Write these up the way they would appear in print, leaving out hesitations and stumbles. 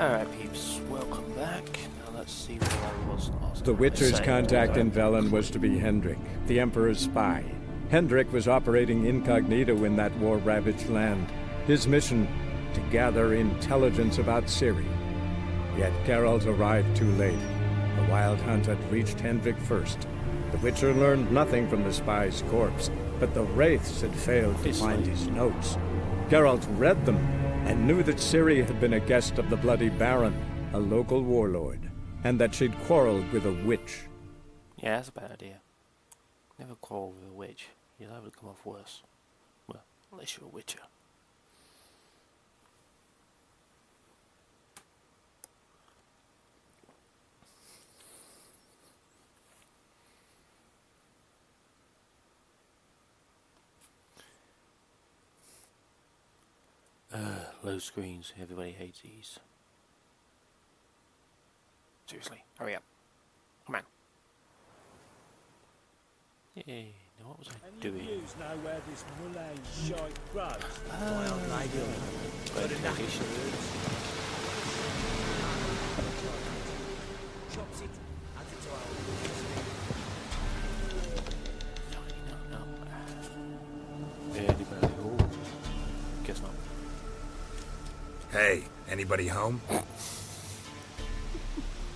Alright peeps, welcome back. Now let's see what I was last. The Witcher's contact in Velen was to be Hendrik, the Emperor's spy. Hendrik was operating incognito in that war-ravaged land. His mission, to gather intelligence about Ciri. Yet Geralt arrived too late. The Wild Hunt had reached Hendrik first. The Witcher learned nothing from the spy's corpse, but the Wraiths had failed to find his notes. Geralt read them and knew that Ciri had been a guest of the Bloody Baron, a local warlord, and that she'd quarreled with a witch. Yeah, that's a bad idea. Never quarrel with a witch. You'll have to come off worse. Well, unless you're a witcher. Low screens. Everybody hates these. Seriously, hurry up. Come on. Yay, now what was I doing? Yous know where this mullet shite grows? Wild lady. Got a navigation. Chops it, adds it to our No. Anybody home? Guess not. Hey, anybody home?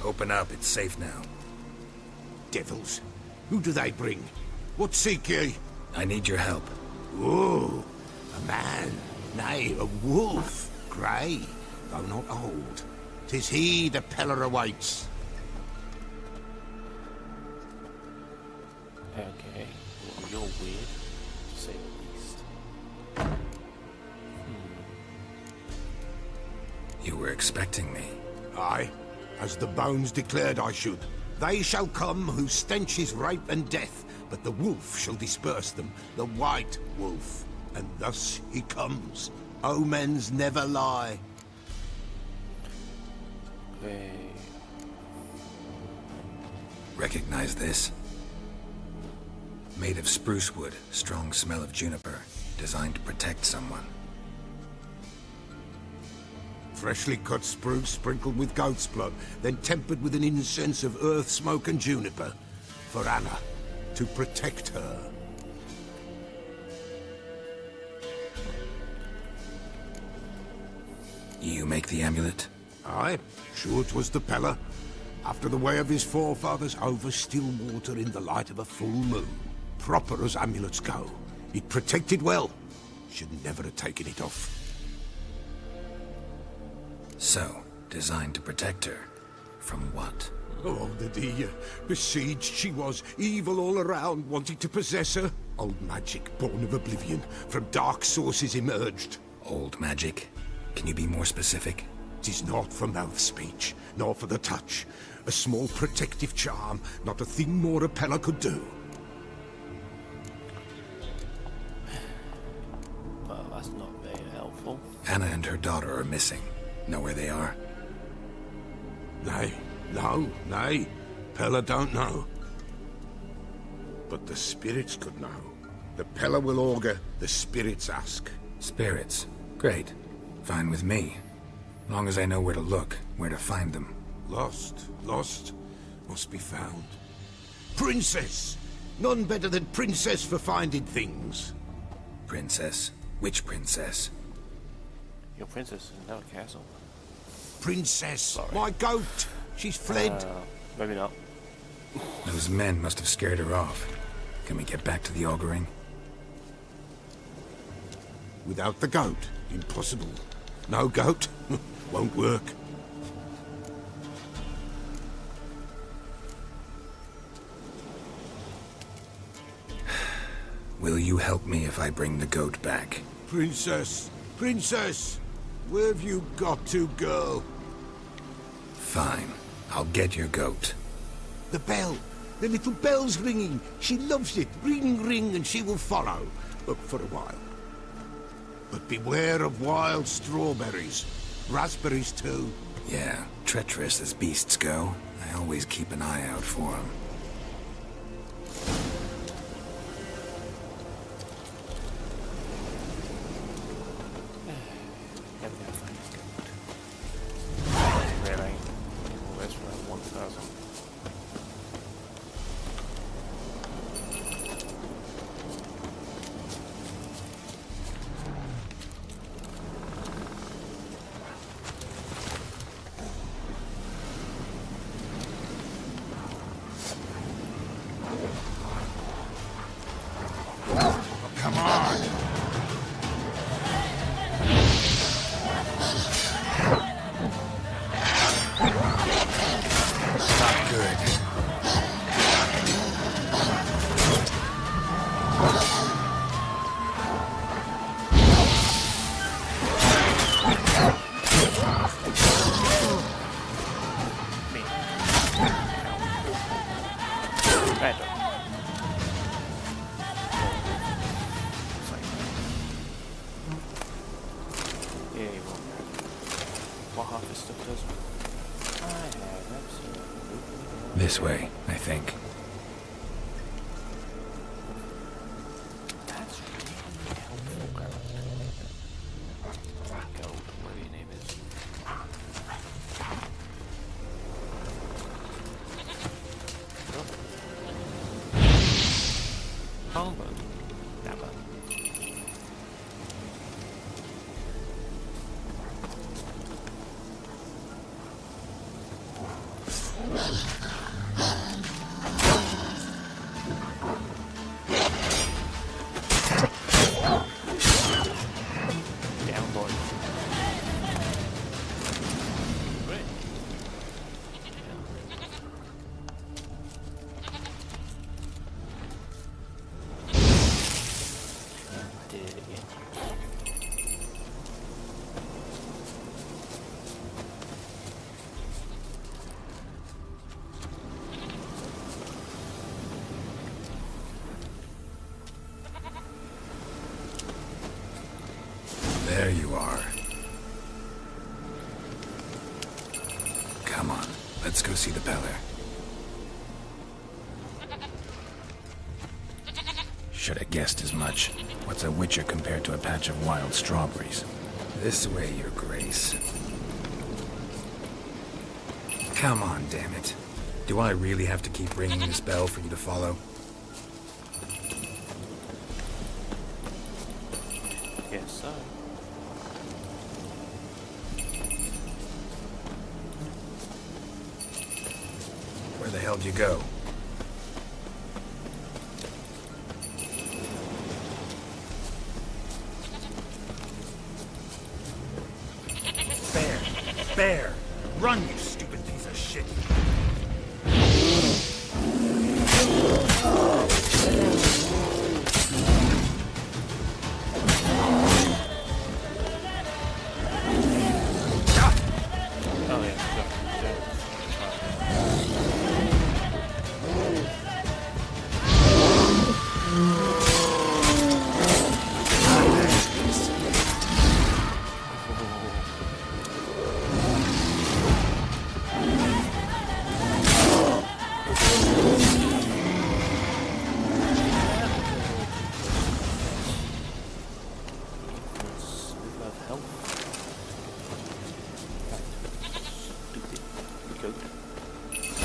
Open up, it's safe now. Devils. Who do they bring? What seek ye? I need your help. Ooh, a man, nay, a wolf. Grey, though not old. 'Tis he the Peller awaits. Okay, well, you're weird, to say the least. You were expecting me. Aye, as the bones declared I should. They shall come whose stench is rape and death, but the wolf shall disperse them, the white wolf. And thus he comes. Omens never lie. Okay. Recognize this? Made of spruce wood, strong smell of juniper, designed to protect someone. Freshly cut spruce sprinkled with goat's blood, then tempered with an incense of earth, smoke and juniper. For Anna, to protect her. You make the amulet? Aye, sure 'twas the Peller. After the way of his forefathers, over still water in the light of a full moon. Proper as amulets go. It protected well. Should never have taken it off. So, designed to protect her. From what? Oh, the besieged she was, evil all around, wanting to possess her. Old magic, born of oblivion, from dark sources emerged. Old magic? Can you be more specific? 'Tis not for mouth speech, nor for the touch. A small protective charm, not a thing more a Peller could do. Well, that's not very helpful. Anna and her daughter are missing. Know where they are? Nay, no, nay. Peller don't know. But the spirits could know. The Peller will augur, the spirits ask. Spirits. Great. Fine with me. Long as I know where to look, where to find them. Lost, must be found. Princess! None better than Princess for finding things. Princess? Which princess? Your princess is in a castle. Princess, Sorry. my goat! She's fled. Maybe not. Those men must have scared her off. Can we get back to the auguring? Without the goat, impossible. No goat, won't work. Will you help me if I bring the goat back? Princess, princess! Where have you got to, girl? Fine. I'll get your goat. The bell! The little bell's ringing. She loves it. Ring, ring, and she will follow. But for a while. But beware of wild strawberries. Raspberries, too. Yeah, treacherous as beasts go. I always keep an eye out for them. Never gonna find this goat. what half this stuff does. I have absolutely no This idea. way, I think. That's really helpful, Gareth. Gold, whatever your name is. Longbow. Dabber. Down, boy. Great. I did it again. There you are. Come on, let's go see the Peller. Should have guessed as much. What's a witcher compared to a patch of wild strawberries? This way, your grace. Come on, damn it. Do I really have to keep ringing this bell for you to follow? Guess so. Where the hell do you go? Bear! Run, you stupid piece of shit! Oh yeah,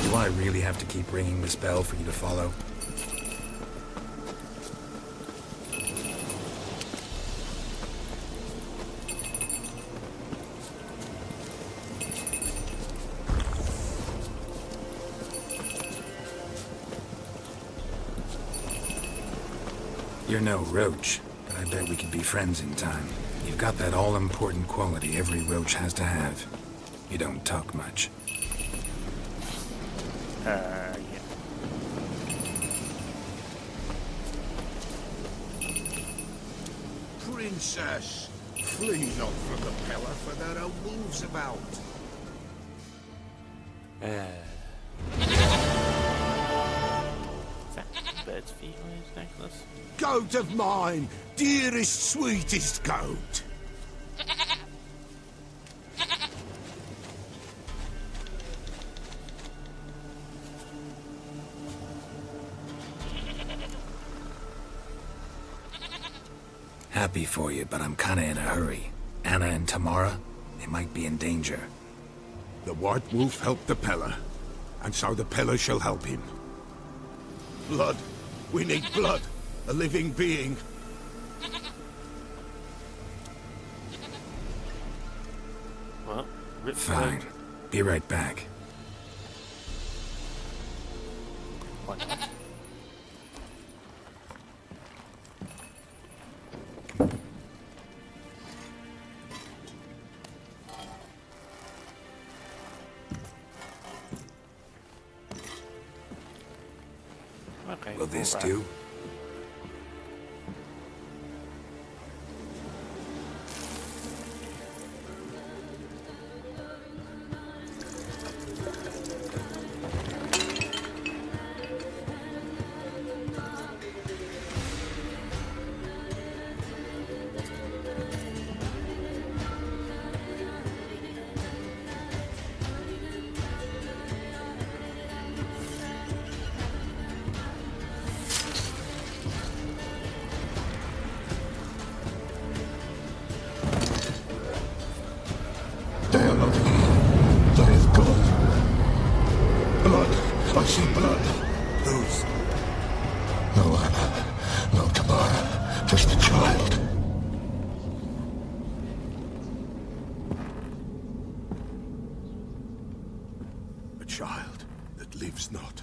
Do I really have to keep ringing this bell for you to follow? You're no roach, but I bet we could be friends in time. You've got that all-important quality every roach has to have. You don't talk much. yeah. Princess, flee not from the Peller, for there are wolves about. Is that bird's feet on his necklace? Goat of mine, dearest, sweetest goat. Happy for you, but I'm kinda in a hurry. Anna and Tamara, they might be in danger. The White Wolf helped the Peller, and so the Peller shall help him. Blood. We need blood. A living being. Well, rip Fine. Be right back. Why not? Okay. Will this alright. do? see blood. Whose? No Anna, no Tamara, just the child. A child that lives not,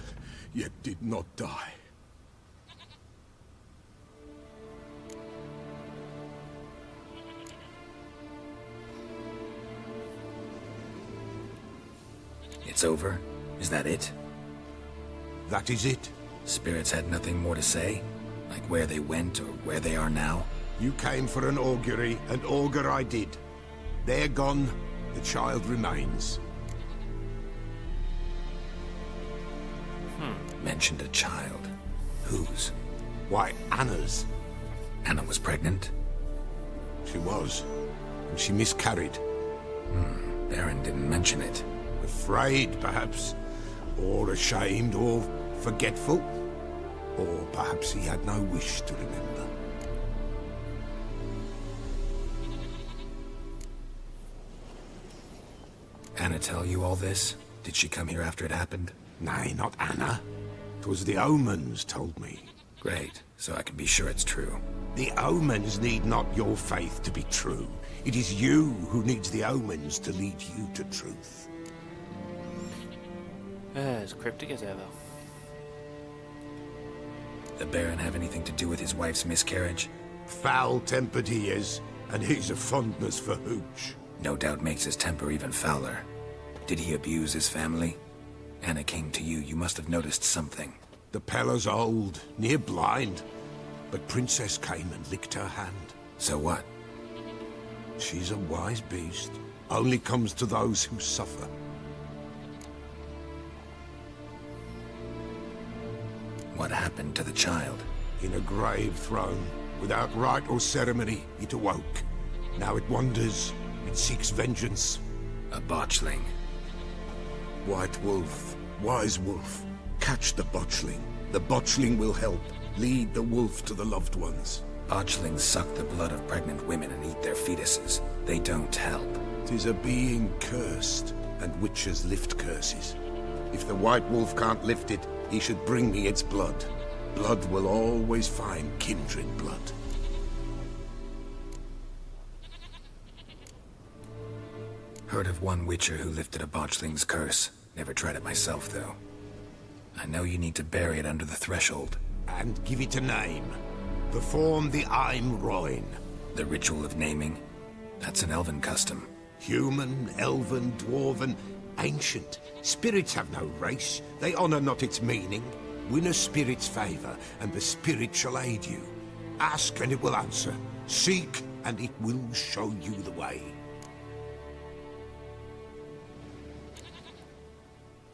yet did not die. It's over? Is that it? That is it. Spirits had nothing more to say? Like where they went or where they are now? You came for an augury, and augur I did. They're gone, the child remains. Mentioned a child. Whose? Why, Anna's. Anna was pregnant? She was, and she miscarried. Baron didn't mention it. Afraid, perhaps, or ashamed, or forgetful. Or perhaps he had no wish to remember. Anna tell you all this? Did she come here after it happened? Nay, not Anna. 'Twas the omens told me. Great, so I can be sure it's true. The omens need not your faith to be true. It is you who needs the omens to lead you to truth. As cryptic as ever. The Baron have anything to do with his wife's miscarriage? Foul-tempered he is, and he's a fondness for hooch. No doubt makes his temper even fouler. Did he abuse his family? Anna came to you, you must have noticed something. The Pella's old, near blind, but Princess came and licked her hand. So what? She's a wise beast, only comes to those who suffer. What happened to the child? In a grave thrown, without rite or ceremony, it awoke. Now it wanders, it seeks vengeance. A botchling. White wolf, wise wolf, catch the botchling. The botchling will help, lead the wolf to the loved ones. Botchlings suck the blood of pregnant women and eat their fetuses. They don't help. 'Tis a being cursed, and witches lift curses. If the white wolf can't lift it, he should bring me its blood. Blood will always find kindred blood. Heard of one witcher who lifted a botchling's curse. Never tried it myself, though. I know you need to bury it under the threshold. And give it a name. Perform the Aim Roin. The ritual of naming? That's an elven custom. Human, elven, dwarven, ancient. Spirits have no race. They honor not its meaning. Win a spirit's favor, and the spirit shall aid you. Ask, and it will answer. Seek, and it will show you the way.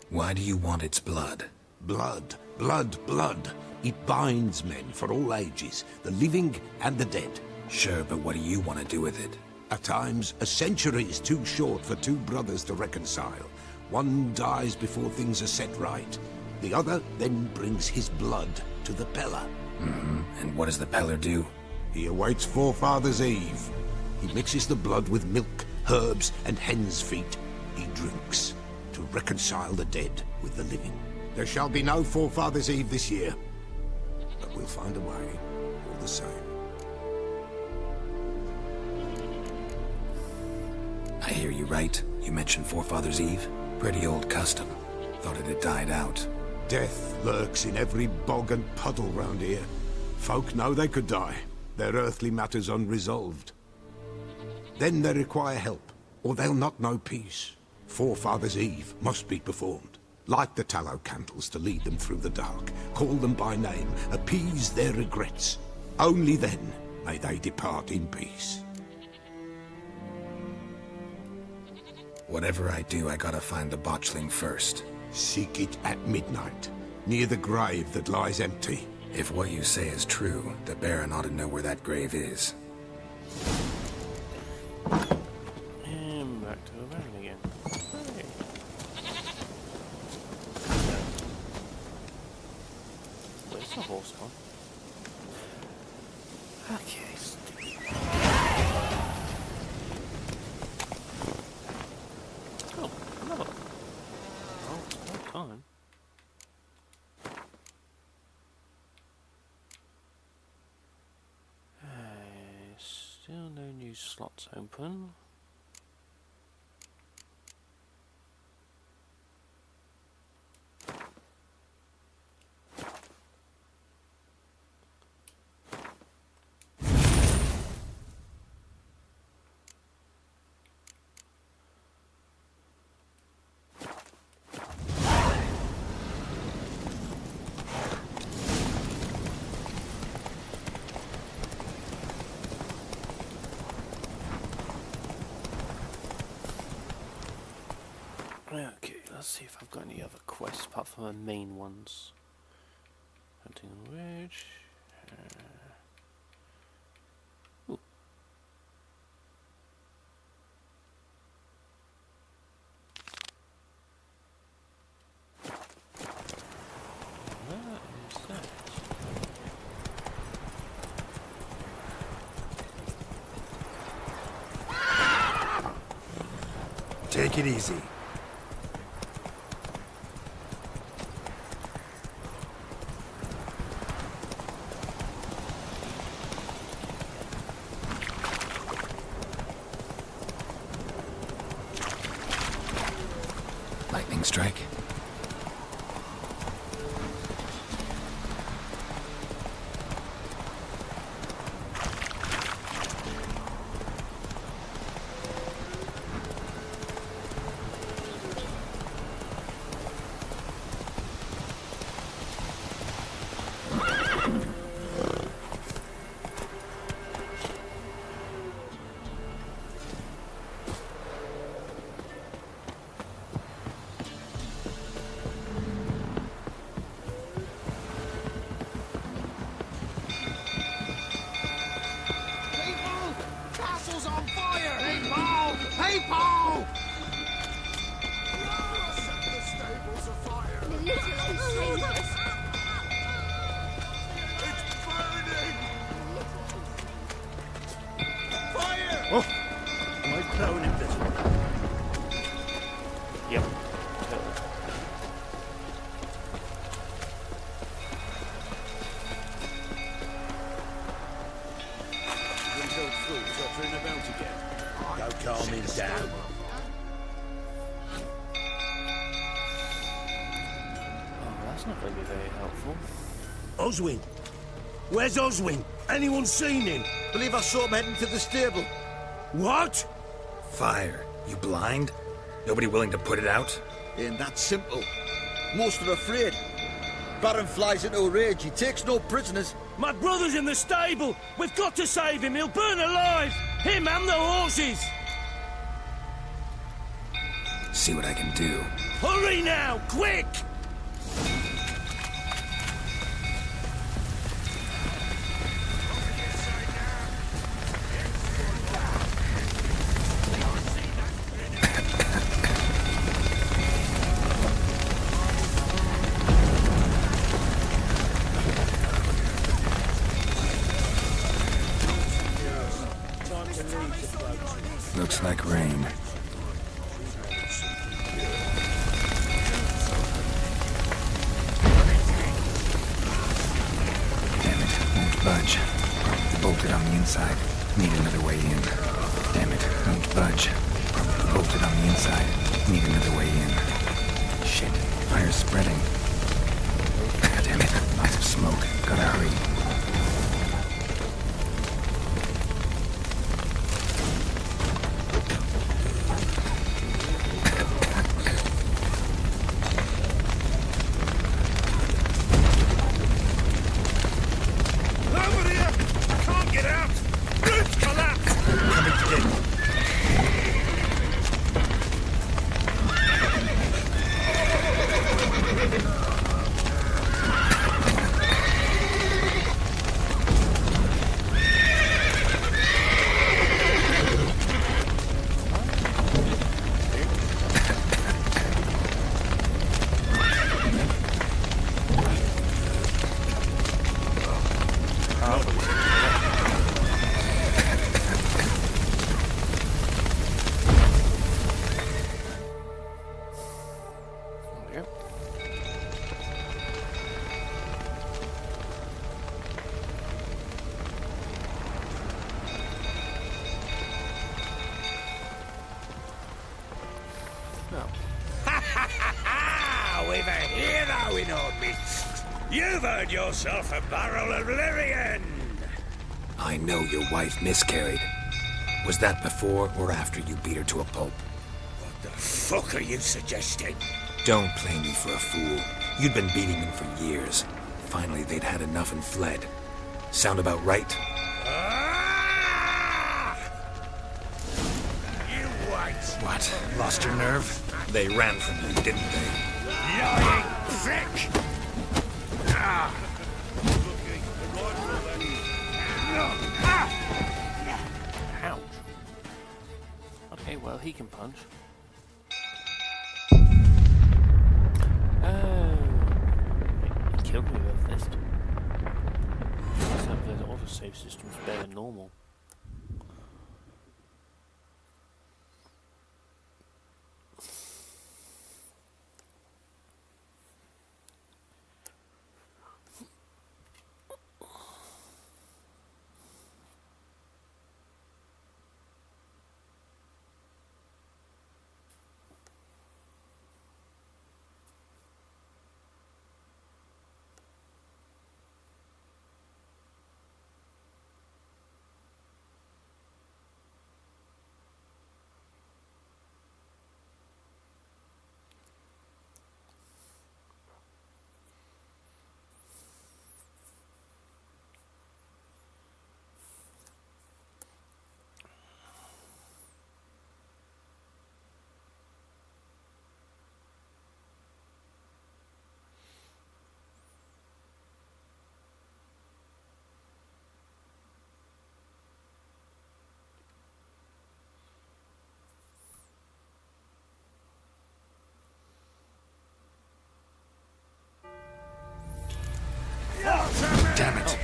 Why do you want its blood? Blood, blood, blood. It binds men for all ages, the living and the dead. Sure, but what do you want to do with it? At times, a century is too short for two brothers to reconcile. One dies before things are set right. The other then brings his blood to the Pella. And what does the Peller do? He awaits Forefathers' Eve. He mixes the blood with milk, herbs, and hen's feet. He drinks to reconcile the dead with the living. There shall be no Forefathers' Eve this year, but we'll find a way all the same. I hear you right. You mentioned Forefathers' Eve. Pretty old custom. Thought it had died out. Death lurks in every bog and puddle round here. Folk know they could die, their earthly matters unresolved. Then they require help, or they'll not know peace. Forefathers' Eve must be performed. Light the tallow candles to lead them through the dark. Call them by name, appease their regrets. Only then may they depart in peace. Whatever I do, I gotta find the botchling first. Seek it at midnight, near the grave that lies empty. If what you say is true, the Baron ought to know where that grave is. And back to the Baron again. Hey. Where's the horse gone? Okay, stupid. Oh, another. Oh, it's about time. these slots open. Okay, let's see if I've got any other quests apart from the main ones. Hunting on the Ridge. Ooh. What is that? Take it easy. Lightning strike. Castle's on fire! People! People! The stable's afire! The little saved us. It's burning! Fire! Am I prone invisible? Yep. Totally. Windowed fools uttering about again. Go calm him down. Oh, that's not going to be very helpful. Oswin? Where's Oswin? Anyone seen him? Believe I saw him heading to the stable. What? Fire. You blind? Nobody willing to put it out? Ain't that simple. Most are afraid. Baron flies into a rage. He takes no prisoners. My brother's in the stable. We've got to save him. He'll burn alive. Him and the horses. See what I can do. Hurry now, quick! Looks like rain. Damn it, won't budge. Probably bolted on the inside. Need another way in. Damn it, won't budge. Probably bolted on the inside. Need another way in. Shit, fire's spreading. Damn it, lots of smoke. Gotta hurry. Over here! Can't get out! Roof collapsed! Coming to get you. Oh. We've a hero in our midst. You've earned yourself a barrel of Lyrian. I know your wife miscarried. Was that before or after you beat her to a pulp? What the fuck are you suggesting? Don't play me for a fool. You'd been beating them for years. Finally, they'd had enough and fled. Sound about right? Ah! You wait. What? Lost your nerve? They ran from you, didn't they? Lying prick! Ah! Ouch. Okay, well, he can punch. Oh. He killed me with a fist. Except the autosave system's better than normal. Damn it.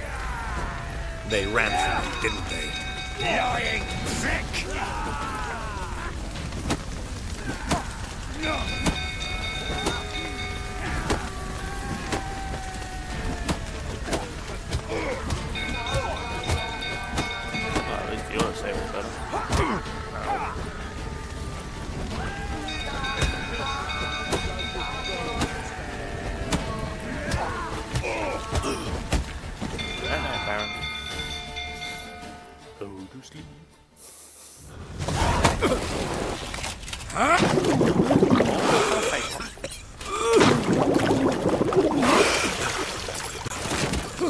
They ran from you, didn't they? Lying prick! Well, at least the autosave was better. Baron. Go to sleep.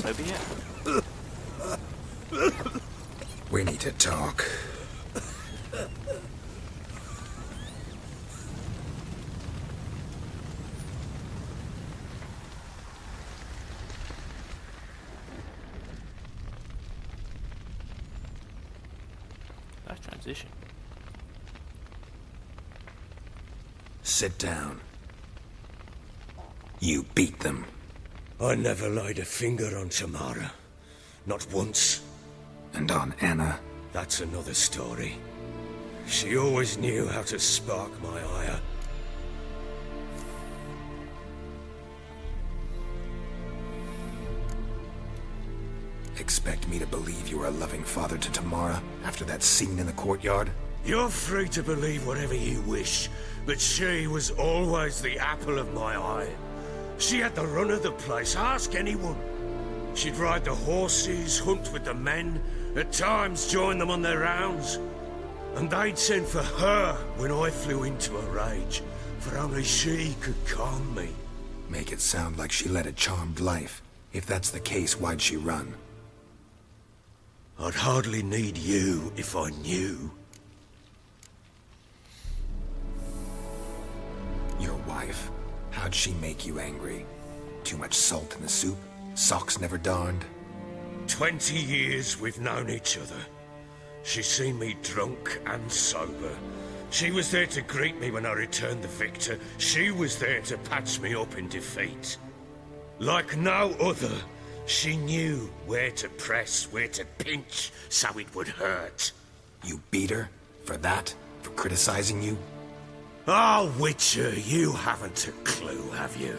So be it. We need to talk. Nice transition. Sit down. You beat them. I never laid a finger on Tamara. Not once. And on Anna. That's another story. She always knew how to spark my ire. Expect me to believe you were a loving father to Tamara after that scene in the courtyard? You're free to believe whatever you wish, but she was always the apple of my eye. She had the run of the place, ask anyone. She'd ride the horses, hunt with the men, at times join them on their rounds. And they'd send for her when I flew into a rage, for only she could calm me. Make it sound like she led a charmed life. If that's the case, why'd she run? I'd hardly need you if I knew. Your wife? How'd she make you angry? Too much salt in the soup? Socks never darned? 20 years we've known each other. She's seen me drunk and sober. She was there to greet me when I returned the victor. She was there to patch me up in defeat. Like no other, she knew where to press, where to pinch, so it would hurt. You beat her? For that? For criticizing you? Oh, Witcher, you haven't a clue, have you?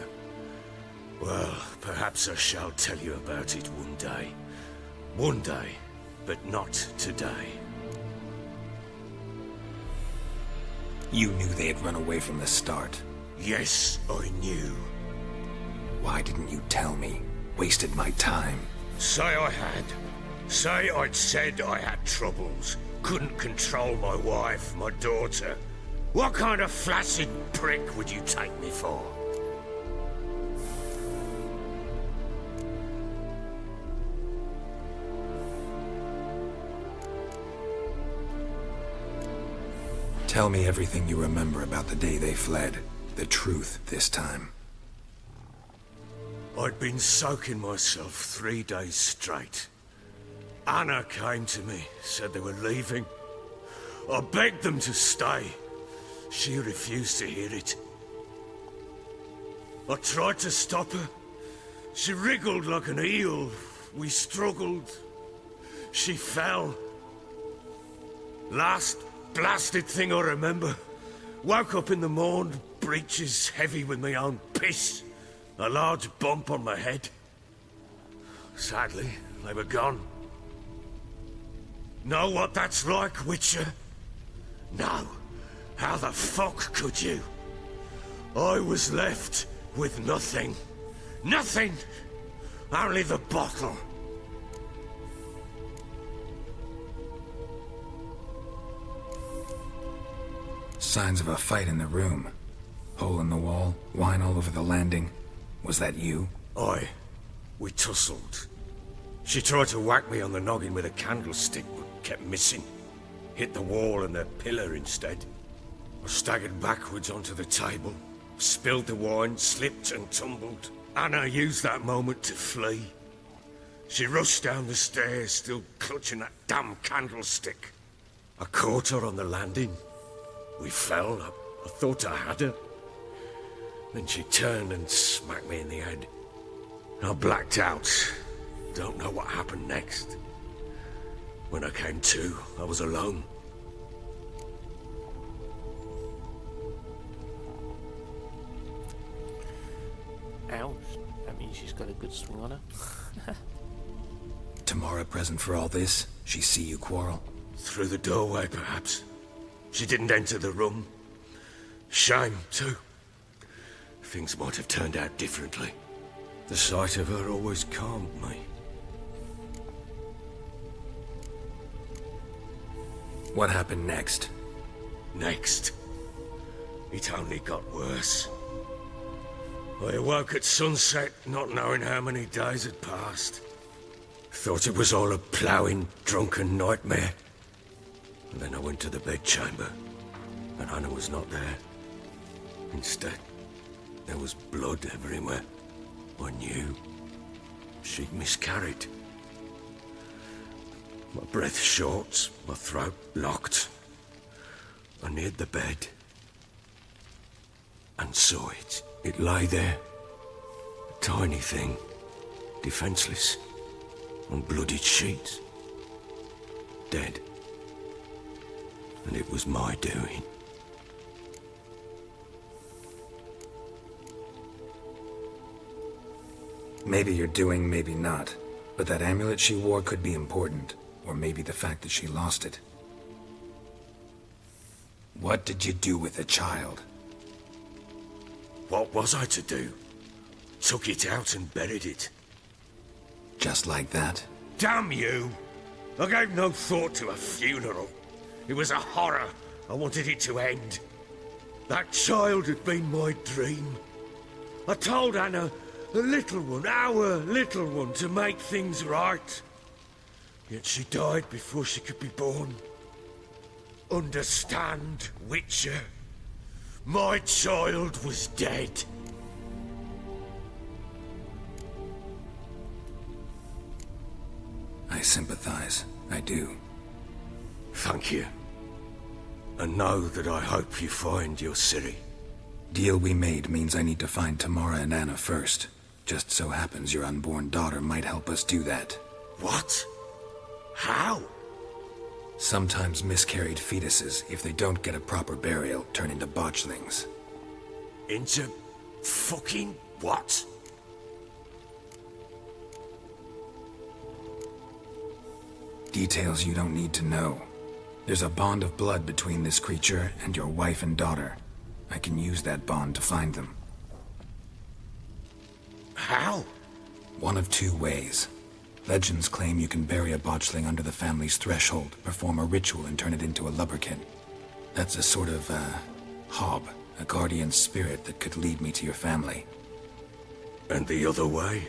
Well, perhaps I shall tell you about it one day. One day, but not today. You knew they had run away from the start. Yes, I knew. Why didn't you tell me? Wasted my time. Say I had. Say I'd said I had troubles. Couldn't control my wife, my daughter. What kind of flaccid prick would you take me for? Tell me everything you remember about the day they fled. The truth this time. I'd been soaking myself 3 days straight. Anna came to me, said they were leaving. I begged them to stay. She refused to hear it. I tried to stop her. She wriggled like an eel. We struggled. She fell. Last blasted thing I remember. Woke up in the morn, breeches heavy with my own piss. A large bump on my head. Sadly, they were gone. Know what that's like, Witcher? No. How the fuck could you? I was left with nothing. Nothing! Only the bottle. Signs of a fight in the room. Hole in the wall, wine all over the landing. Was that you? Aye. We tussled. She tried to whack me on the noggin with a candlestick, but kept missing. Hit the wall and the pillar instead. I staggered backwards onto the table, spilled the wine, slipped and tumbled. Anna used that moment to flee. She rushed down the stairs, still clutching that damn candlestick. I caught her on the landing. We fell. I thought I had her. Then she turned and smacked me in the head. I blacked out. Don't know what happened next. When I came to, I was alone. Ouch. That means she's got a good swing on her. Tamara present for all this? She see you quarrel? Through the doorway, perhaps. She didn't enter the room. Shame, too. Things might have turned out differently. The sight of her always calmed me. What happened next? Next, it only got worse. I awoke at sunset, not knowing how many days had passed. Thought it was all a ploughing, drunken nightmare. And then I went to the bedchamber, and Anna was not there. Instead, there was blood everywhere. I knew she'd miscarried. My breath short, my throat locked. I neared the bed and saw it. It lay there, a tiny thing, defenseless, on bloodied sheets, dead. And it was my doing. Maybe you're doing, maybe not. But that amulet she wore could be important. Or maybe the fact that she lost it. What did you do with the child? What was I to do? Took it out and buried it. Just like that? Damn you! I gave no thought to a funeral. It was a horror. I wanted it to end. That child had been my dream. I told Anna, the little one, our little one, to make things right. Yet she died before she could be born. Understand, Witcher? My child was dead. I sympathize. I do. Thank you. And know that I hope you find your Ciri. Deal we made means I need to find Tamara and Anna first. Just so happens your unborn daughter might help us do that. What? How? Sometimes miscarried fetuses, if they don't get a proper burial, turn into botchlings. Into fucking what? Details you don't need to know. There's a bond of blood between this creature and your wife and daughter. I can use that bond to find them. How? One of two ways. Legends claim you can bury a botchling under the family's threshold, perform a ritual, and turn it into a lubberkin. That's a sort of, hob, a guardian spirit that could lead me to your family. And the other way?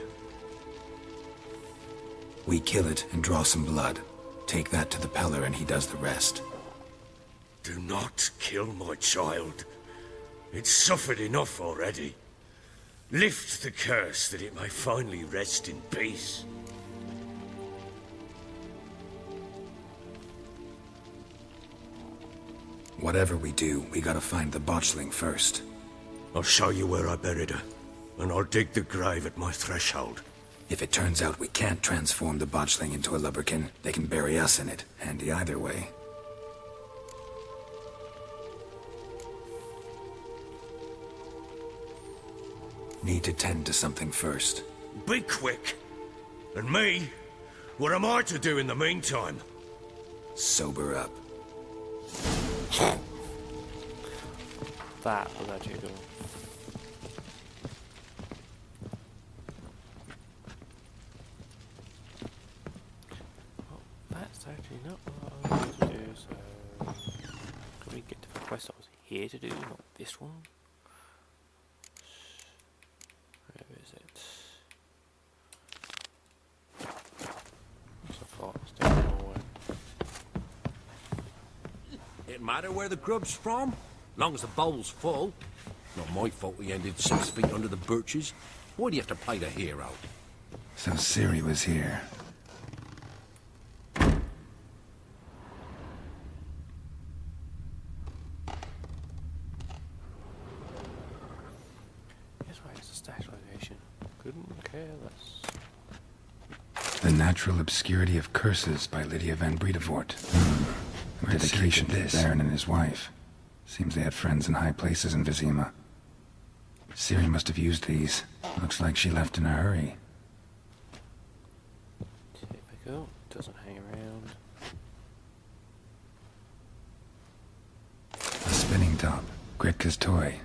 We kill it and draw some blood. Take that to the Peller and he does the rest. Do not kill my child. It's suffered enough already. Lift the curse that it may finally rest in peace. Whatever we do, we gotta find the botchling first. I'll show you where I buried her, and I'll dig the grave at my threshold. If it turns out we can't transform the botchling into a lubberkin, they can bury us in it. Handy either way. Need to tend to something first. Be quick. And me? What am I to do in the meantime? Sober up. That was actually cool. Well, that's actually not what I wanted to do, so... Can we get to the quest I was here to do, not this one? Where is it? What's the thought? It's down the hallway. It matter where the grub's from? Long as the bowl's full. Not my fault we ended 6 feet under the birches. Why do you have to play the hero? So Ciri was here. Guess why it's a stash location. Couldn't care less. The Natural Obscurity of Curses by Lydia van Bredevoort. Dedication to the Baron and his wife. Seems they had friends in high places in Vizima. Ciri must have used these. Looks like she left in a hurry. Typical. Doesn't hang around. A spinning top. Gritka's toy.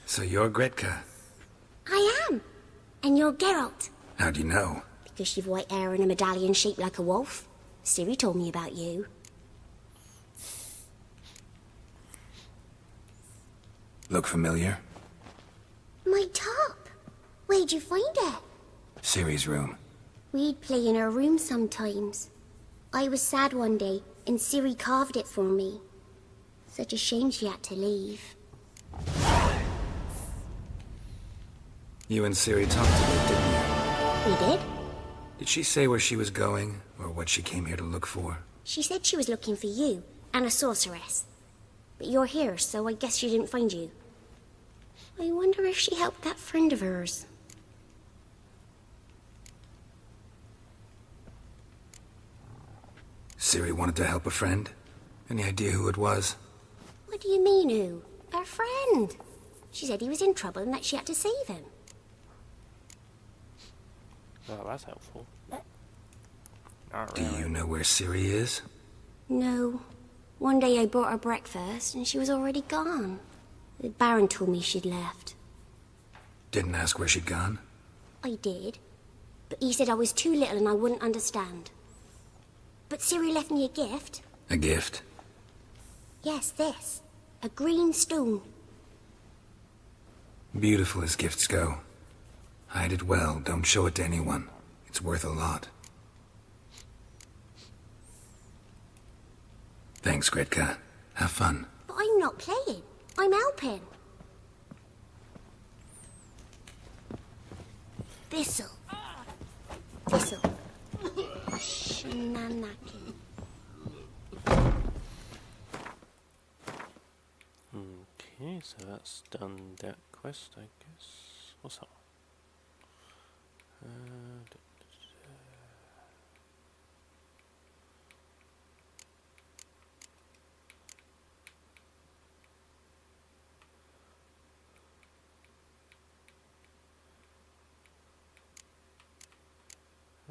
So you're Gretka. I am. And you're Geralt. How do you know? Because you've white hair and a medallion shaped like a wolf. Ciri told me about you. Look familiar? My top. Where'd you find it? Ciri's room. We'd play in her room sometimes. I was sad one day, and Ciri carved it for me. Such a shame she had to leave. You and Ciri talked a bit, didn't you? We did? Did she say where she was going, or what she came here to look for? She said she was looking for you, and a sorceress. But you're here, so I guess she didn't find you. I wonder if she helped that friend of hers. Ciri wanted to help a friend? Any idea who it was? What do you mean, who? Her friend. She said he was in trouble and that she had to save him. Oh, that's helpful. Not Do really. you know where Ciri is? No. One day I brought her breakfast and she was already gone. The Baron told me she'd left. Didn't ask where she'd gone? I did. But he said I was too little and I wouldn't understand. But Ciri left me a gift. A gift? Yes, this. A green stone. Beautiful as gifts go. Hide it well, don't show it to anyone. It's worth a lot. Thanks, Gretka. Have fun. But I'm not playing. I'm helping. Thistle. Thistle. Shinanaki. Okay, so that's done that quest, I guess. What's that one?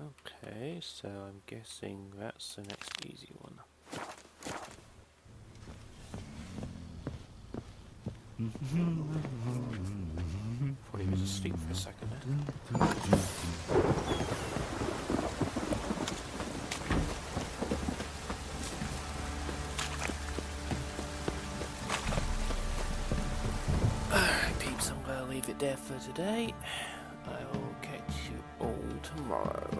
Okay, so I'm guessing that's the next easy one. Thought he was asleep for a second there. Alright peeps, I'm gonna leave it there for today. I will catch you all tomorrow.